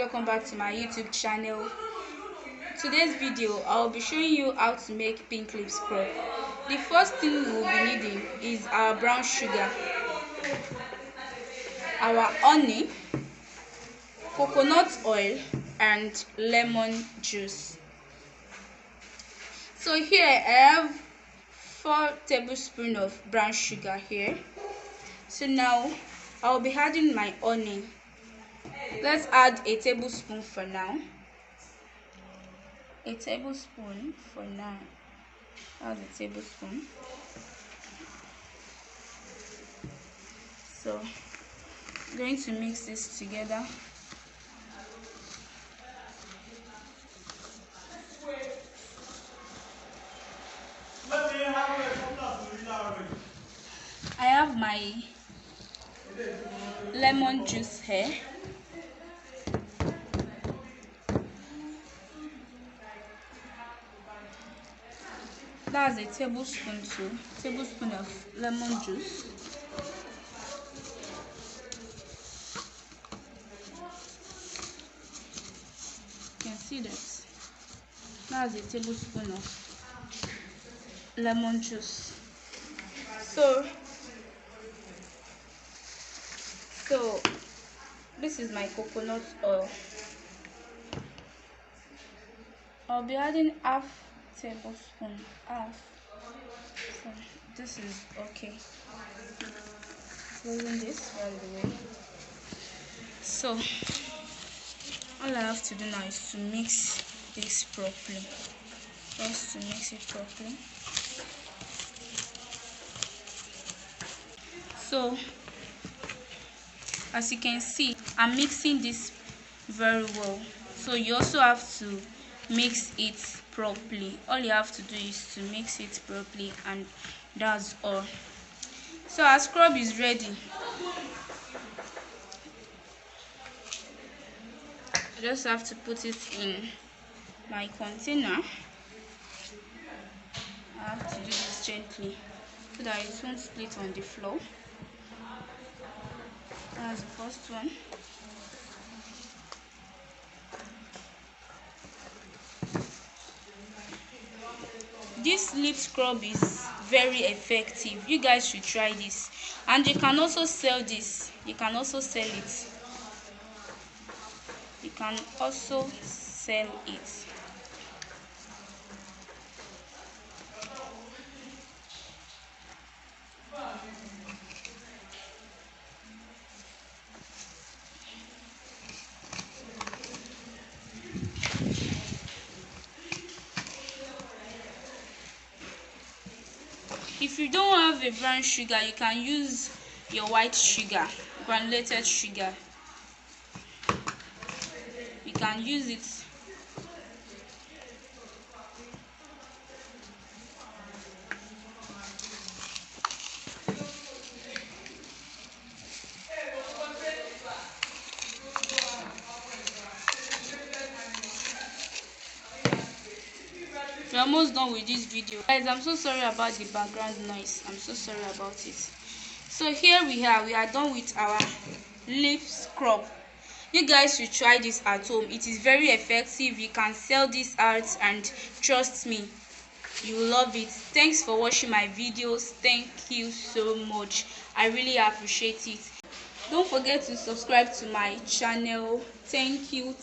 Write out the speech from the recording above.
welcome back to my YouTube channel. Today's video I'll be showing you how to make pink lip scrub. The first thing we'll be needing is our brown sugar, our honey, coconut oil, and lemon juice. So here I have 4 tablespoons of brown sugar here. So now I'll be adding my honey. Let's add a tablespoon for now. A tablespoon for now. Add a tablespoon. So I'm going to mix this together. I have my lemon juice here. That's a tablespoon of lemon juice. You can see that. That's a tablespoon of lemon juice. So this is my coconut oil. I'll be adding half tablespoon. So this is okay. Closing this by the way. So all I have to do now is to mix this properly. Just to mix it properly. So as you can see, I'm mixing this very well. So you also have to mix it properly. All you have to do is to mix it properly, and that's all. So our scrub is ready. I just have to put it in my container. I have to do this gently so that it won't split on the floor. That's the first one. This lip scrub is very effective. You guys should try this, and you can also sell this. You can also sell it. You can also sell it. If you don't have a brown sugar, you can use your white sugar, granulated sugar. You can use it. We're almost done with this video, guys. I'm so sorry about the background noise. I'm so sorry about it. So here we are done with our lip scrub. You guys should try this at home. It is very effective. You can sell this out, and trust me, you will love it. Thanks for watching my videos. Thank you so much. I really appreciate it. Don't forget to subscribe to my channel. Thank you.